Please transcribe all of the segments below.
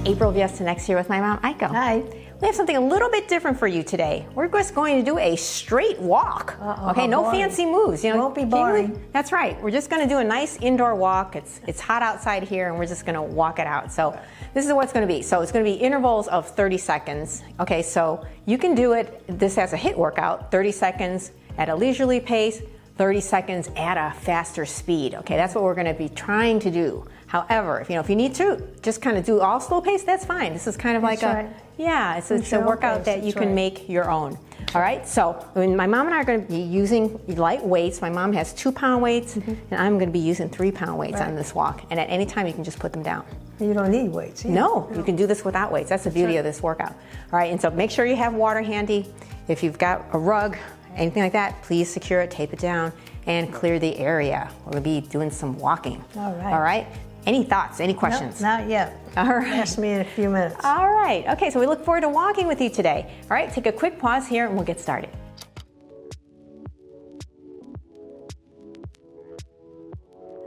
April Viesta next here with my mom, Aiko. Hi. We have something a little bit different for you today. We're just going to do a straight walk. Okay, no boring. fancy moves. You know, Won't be boring. That's right. We're just going to do a nice indoor walk. It's hot outside here, and we're just going to walk it out. So this is what it's going to be. So it's going to be intervals of 30 seconds. Okay, so you can do it. This as a HIIT workout, 30 seconds at a leisurely pace, 30 seconds at a faster speed. Okay, that's what we're going to be trying to do. However, if you need to just kind of do all slow pace, that's fine. This is kind of like it's a workout that you can make your own. All right, so my mom and I are going to be using light weights. My mom has 2-pound weights, and I'm going to be using 3-pound weights on this walk. And at any time, you can just put them down. You don't need weights. No, you can do this without weights. That's the beauty of this workout. All right, and so make sure you have water handy. If you've got a rug, anything like that, please secure it, tape it down, and clear the area. We're going to be doing some walking. All right. All right? Any thoughts, any questions? No, not yet. All right. Ask me in a few minutes. All right. Okay, so we look forward to walking with you today. All right, take a quick pause here and we'll get started.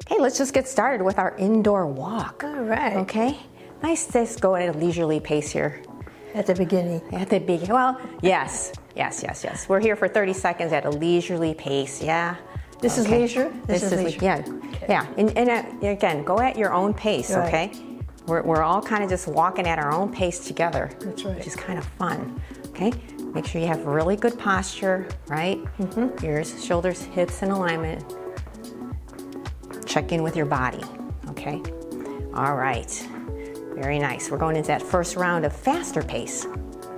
Okay, let's just get started with our indoor walk. All right. Okay? Nice to just go at a leisurely pace here. At the beginning. At the beginning. Well, yes. We're here for 30 seconds at a leisurely pace. Yeah. This is leisure? This is leisure. Yeah. Okay. Yeah. And again, go at your own pace, right. Okay? We're all kind of just walking at our own pace together. That's right. Which is kind of fun. Okay? Make sure you have really good posture, right? Ears, shoulders, hips in alignment. Check in with your body. Okay? All right. Very nice. We're going into that first round of faster pace.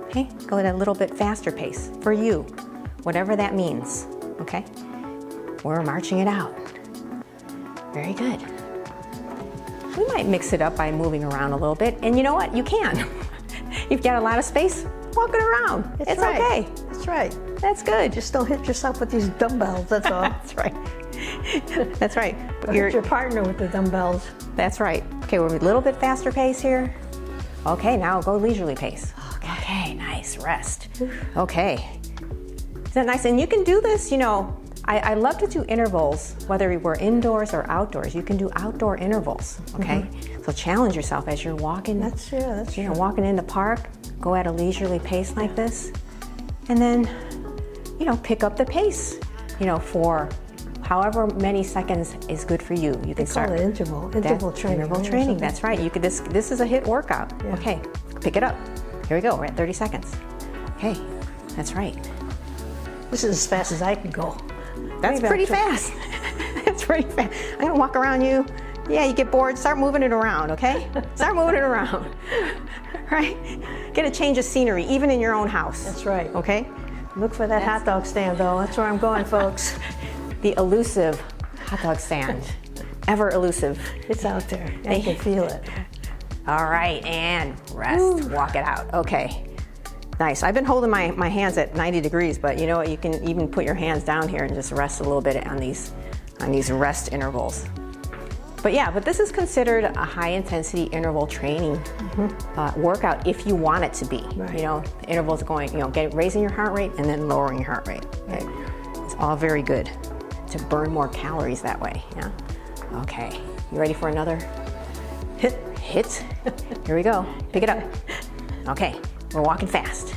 Okay? Go at a little bit faster pace for you, whatever that means. Okay? We're marching it out. Very good. We might mix it up by moving around a little bit. And you know what? You can. You've got a lot of space. Walk it around. It's right. Okay. That's right. That's good. Just don't hit yourself with these dumbbells, that's all. That's right. That's right. Hit your partner with the dumbbells. That's right. Okay, we're a little bit faster pace here. Okay, now go leisurely pace. Okay, nice. Rest. Okay. Isn't that nice? And you can do this, I love to do intervals, whether we're indoors or outdoors. You can do outdoor intervals, okay? So challenge yourself as you're walking. That's true. Walking in the park, go at a leisurely pace like this. And then, pick up the pace, for however many seconds is good for you. You can start it interval training. Interval training, that's right. You could this is a HIIT workout. Yeah. Okay, pick it up. Here we go, we're at 30 seconds. Okay, that's right. This is as fast as I can go. That's pretty fast. That's pretty fast. I'm gonna walk around you. Yeah, you get bored, start moving it around, okay? Start moving it around, right? Get a change of scenery, even in your own house. That's right. Okay? Look for that hot dog stand, though. That's where I'm going, folks. The elusive hot dog stand. Ever elusive. It's out there. I can feel it. All right, and rest. Ooh. Walk it out. Okay. Nice. I've been holding my hands at 90 degrees, but you know what? You can even put your hands down here and just rest a little bit on these rest intervals. But this is considered a high intensity interval training workout if you want it to be. Right. The intervals going, raising your heart rate and then lowering your heart rate. Okay. It's all very good to burn more calories that way. Yeah. Okay. You ready for another hit? Here we go. Pick it up. Okay. We're walking fast.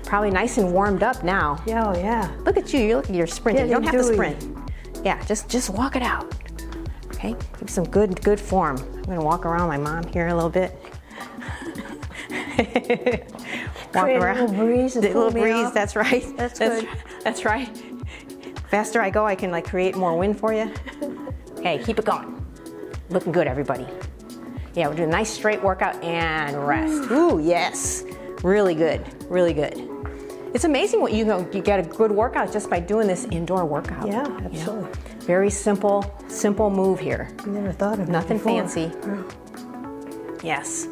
Probably nice and warmed up now. Yeah, oh yeah. Look at you. You're sprinting. You don't have to sprint. Dewy. Yeah, just walk it out. Okay, keep some good form. I'm gonna walk around my mom here a little bit. Walk around. A little breeze. A little breeze. That's right. That's good. That's right. Faster I go, I can create more wind for you. Okay, keep it going. Looking good, everybody. Yeah, we're doing a nice straight workout and rest. Ooh, yes. Really good. Really good. It's amazing what you get a good workout just by doing this indoor workout. Yeah, absolutely. Very simple move here. I never thought of it. Nothing before. fancy. Right. Yes.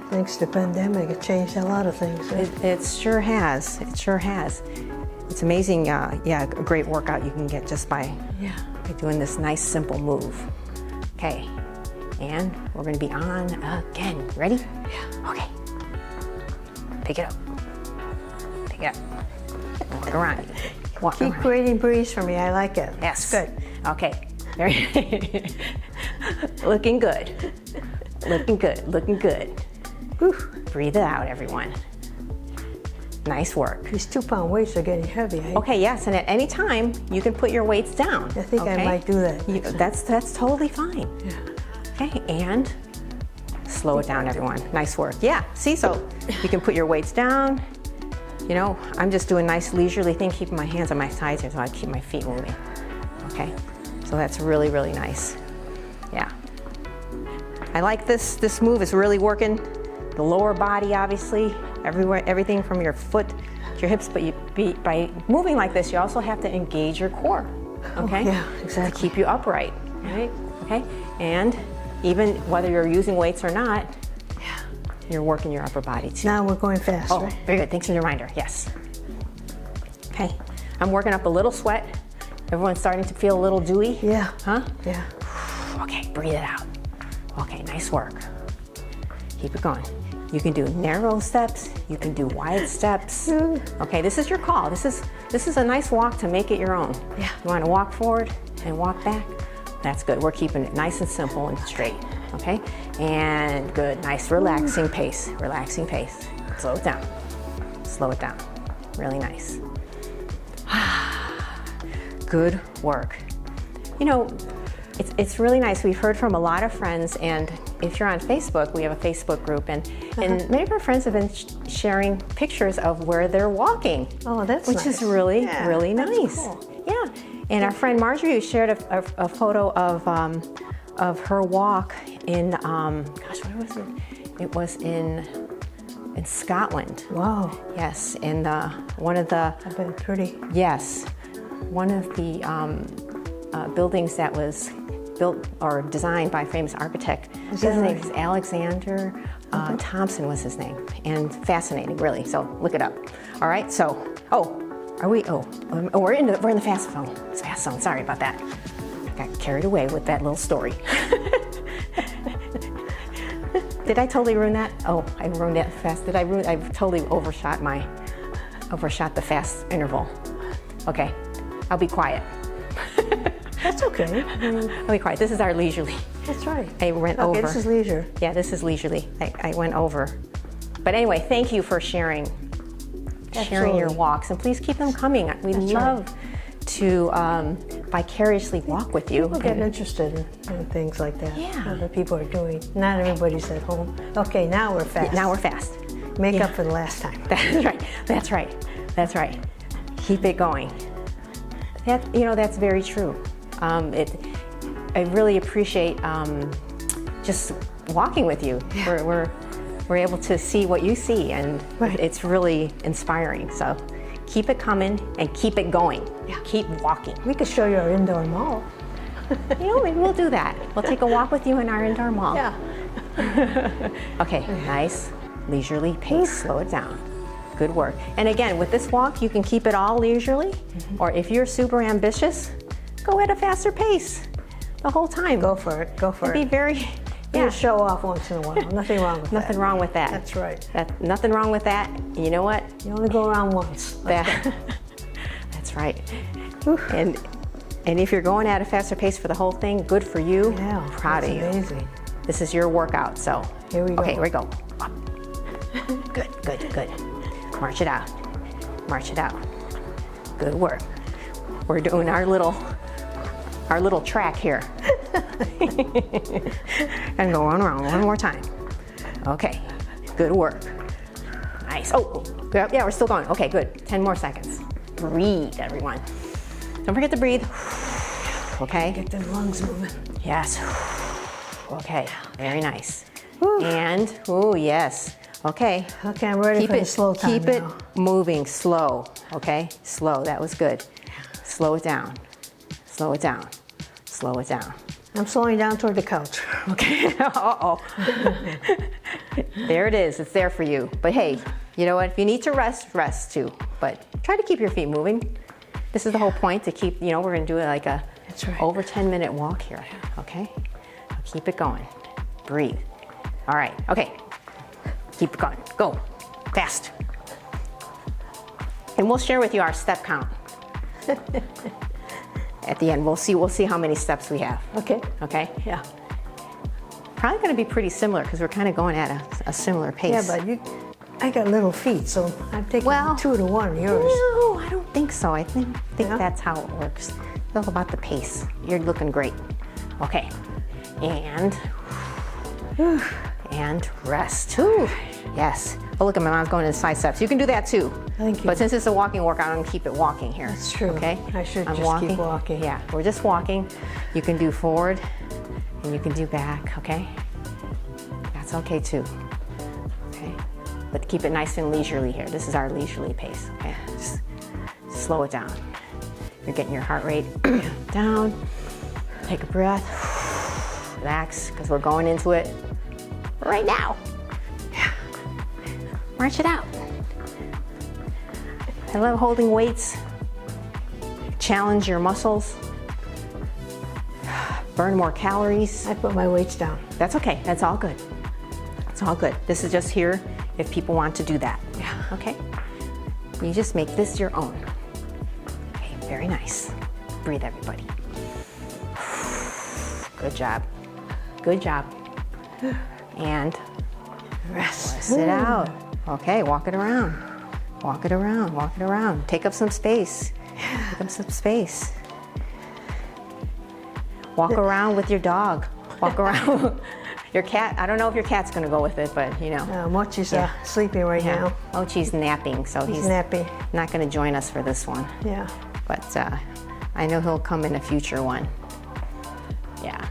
Thanks to the pandemic, it changed a lot of things. Right? It sure has. It sure has. It's amazing. A great workout you can get just by doing this nice simple move. Okay. And we're going to be on again. Ready? Yeah. Okay. Pick it up. Pick it up. Walk around. Keep creating breeze for me. I like it. Yes. Good. Okay. Very looking good. Looking good, looking good. Whew. Breathe it out, everyone. Nice work. These 2-pound weights are getting heavy. Okay, yes, and at any time, you can put your weights down. I think I might do that. That's totally fine. Yeah. Okay, and slow it down, everyone. Nice work. Yeah, see, so you can put your weights down. You know, I'm just doing a nice leisurely thing, keeping my hands on my sides here so I keep my feet moving. Okay, so that's really, really nice. Yeah. I like this. This move is really working the lower body, obviously, everywhere, everything from your foot to your hips, but by moving like this, you also have to engage your core, okay? Oh, yeah, exactly. To keep you upright, right? Okay, and even whether you're using weights or not, you're working your upper body too. Now we're going fast, Oh, right? very good, thanks for the reminder, yes. Okay, I'm working up a little sweat. Everyone's starting to feel a little dewy? Yeah. Huh? Yeah. Okay, breathe it out. Okay, nice work. Keep it going. You can do narrow steps, you can do wide steps. Okay, this is your call. This is a nice walk to make it your own. Yeah. You want to walk forward and walk back? That's good. We're keeping it nice and simple and straight. Okay? And good, nice relaxing pace. Relaxing pace. Slow it down. Slow it down. Really nice. Good work. You know, it's really nice. We've heard from a lot of friends, and if you're on Facebook, we have a Facebook group, and many of our friends have been sharing pictures of where they're walking. Oh, that's which nice. is really, Yeah, really that's nice. cool. Yeah, and our friend Marjorie shared a photo of her walk in gosh, what was it? It was in Scotland. Wow. Yes, in one of the I've been pretty. yes, one of the buildings that was built or designed by a famous architect. His name is Alexander Thompson was his name, and fascinating, really. So look it up. All right. So, we're in the fast zone. Sorry about that. I got carried away with that little story. Did I totally ruin that? Oh, I ruined that fast. Did I ruin? I totally overshot the fast interval. Okay, I'll be quiet. That's okay. I'll be quiet. This is our leisurely. That's right. I went over. Okay, this is leisure. Yeah, this is leisurely. I went over. But anyway, thank you for sharing your Absolutely. walks, and please keep them coming. We That's love to vicariously walk with you. People get interested in things like that. Yeah. Other people are doing. Not everybody's at home. Okay, now we're fast. Now we're fast. Make up for the last time. That's right. That's right. That's right. Keep it going. That's very true. I really appreciate just walking with you. Yeah. We're able to see what you see, and Right. it's really inspiring. So keep it coming and keep it going. Yeah. Keep walking. We could show you our indoor mall. Maybe we'll do that. We'll take a walk with you in our indoor mall. Yeah. Okay, nice, leisurely pace. Slow it down. Good work. And again, with this walk, you can keep it all leisurely, or if you're super ambitious, go at a faster pace the whole time. Go for it. Go for Be it. very, You show off once in a while. Nothing wrong with that. Nothing wrong with that. That's right. Nothing wrong with that. You know what? You only go around once. That's right. And if you're going at a faster pace for the whole thing, good for you. Yeah, Proud of that's you. amazing. This is your workout, so. Here we go. Okay, here we go. Up. Good, good, good. March it out. March it out. Good work. We're doing our little track here. And go on around one more time. Okay, good work. Nice. Oh, yeah, we're still going. Okay, good. 10 more seconds. Breathe, everyone. Don't forget to breathe. Okay. Get the lungs moving. Yes. Okay, very nice. Whew. And, oh, yes. Okay. Okay, I'm ready for the slow time Keep it now. moving slow, okay? Slow, that was good. Slow it down. Slow it down. Slow it down. I'm slowing down toward the couch. Okay, uh-oh. There it is, it's there for you. But hey, you know what? If you need to rest, rest too. But try to keep your feet moving. This is the whole point, to keep, we're gonna do like a That's right. over 10-minute walk here, okay? Keep it going. Breathe. All right, okay. Keep it going. Go. Fast. And we'll share with you our step count. At the end, we'll see how many steps we have. Okay. Okay? Yeah. probably going to be pretty similar because we're kind of going at a similar pace. Yeah, but I got little feet, so I'm taking Well, 2 to 1 yours. No, I don't think so. I think Yeah? that's how it works. It's all about the pace. You're looking great. Okay, and rest. Ooh, yes. Oh, look at my mom's going to the side steps. You can do that too. Thank you. But since it's a walking workout, I'm gonna keep it walking here. That's true. Okay. I should I'm just keep walking. Yeah, we're just walking. You can do forward, and you can do back. Okay. That's okay too. Okay. But keep it nice and leisurely here. This is our leisurely pace. Okay. Just slow it down. You're getting your heart rate down. Take a breath. Relax, because we're going into it right now. Yeah. March it out. I love holding weights. Challenge your muscles. Burn more calories. I put my weights down. That's okay. That's all good. It's all good. This is just here if people want to do that. Yeah. Okay? You just make this your own. Okay, very nice. Breathe, everybody. Good job. Good job. And Rest. it out. Okay, walk it around. Walk it around, walk it around. Take up some space. Take up some space. Walk around with your dog. Walk around. Your cat, I don't know if your cat's gonna go with it, but you know. Mochi's sleeping right now. Mochi's napping, so he's nappy. not gonna join us for this one. Yeah. But I know he'll come in a future one. Yeah.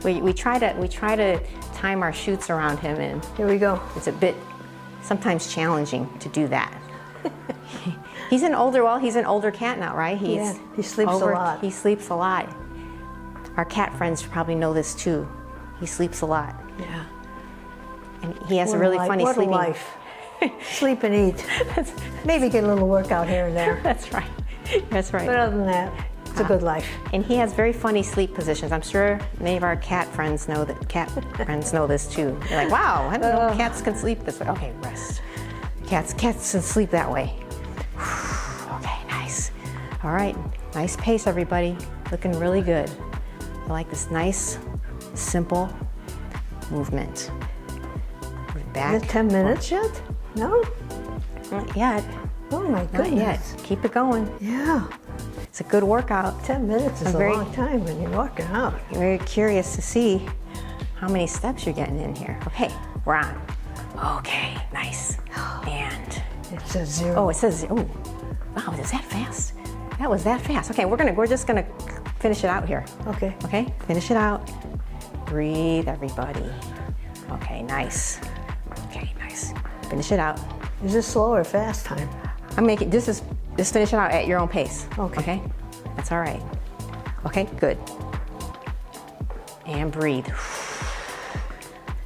We try to time our shoots around him, and Here we go. it's a bit sometimes challenging to do that. He's an older cat now, right? Yeah, he sleeps a lot. He sleeps a lot. Our cat friends probably know this too. He sleeps a lot. Yeah. And he has a really funny what sleeping. a life. Sleep and eat. Maybe get a little workout here and there. That's right. That's right. But other than that, it's a good life. And he has very funny sleep positions. I'm sure many of our cat friends know that. Cat friends know this too. They're like, wow, I didn't know cats can sleep this way. Okay, rest. Cats can sleep that way. Okay, nice. All right, nice pace, everybody. Looking really good. I like this nice, simple movement. Back. Is it 10 minutes yet? No? Not yet. Oh my Not goodness. yet. Keep it going. Yeah. It's a good workout. 10 minutes is I'm a very- long time when you're working out. I'm very curious to see how many steps you're getting in here. Okay, we're on. Okay, nice. And, It says 0. oh, it says, oh, wow, is that fast? That was that fast. Okay, we're just gonna finish it out here. Okay. Okay, finish it out. Breathe, everybody. Okay, nice. Okay, nice. Finish it out. Is this slow or fast time? I'm making, just finish it out at your own pace. Okay. Okay? That's all right. Okay, good. And breathe.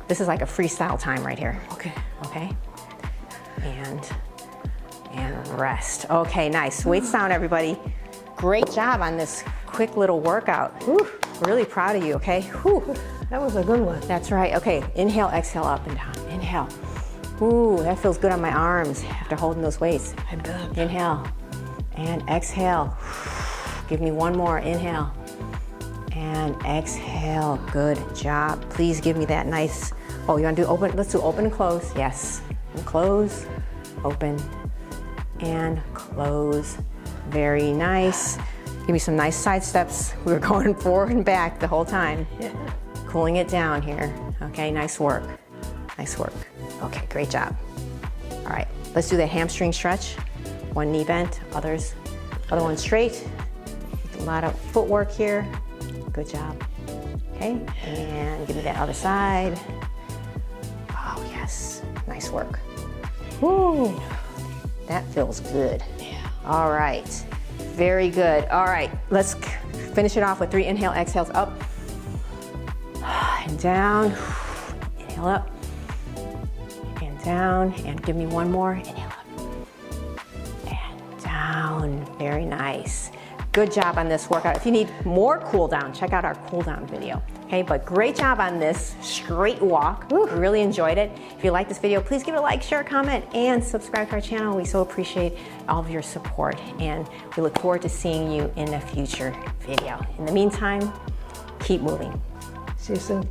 This is like a freestyle time right here. Okay. Okay? And rest. Okay, nice. Weights down, everybody. Great job on this quick little workout. Whew. Really proud of you, okay? Whew. That was a good one. That's right. Okay, inhale, exhale, up and down. Inhale. Ooh, that feels good on my arms after holding those weights. I bet. Inhale and exhale. Give me one more. Inhale and exhale. Good job. Please give me that nice. Oh, you want to do open? Let's do open and close. Yes. And close, open, and close. Very nice. Give me some nice side steps. We were going forward and back the whole time. Yeah. Cooling it down here. Okay, nice work. Nice work. Okay, great job. All right, let's do the hamstring stretch. One knee bent, other one straight. A lot of footwork here. Good job. Okay, and give me that other side. Oh, yes, nice work. Woo, that feels good. Yeah. All right, very good. All right, let's finish it off with 3 inhale, exhales up and down. Inhale up and down, and give me one more. Inhale up and down. Very nice. Good job on this workout. If you need more cool down, check out our cool down video. Okay, but great job on this straight walk. We really enjoyed it. If you like this video, please give it a like, share, comment, and subscribe to our channel. We so appreciate all of your support, and we look forward to seeing you in a future video. In the meantime, keep moving. See you soon.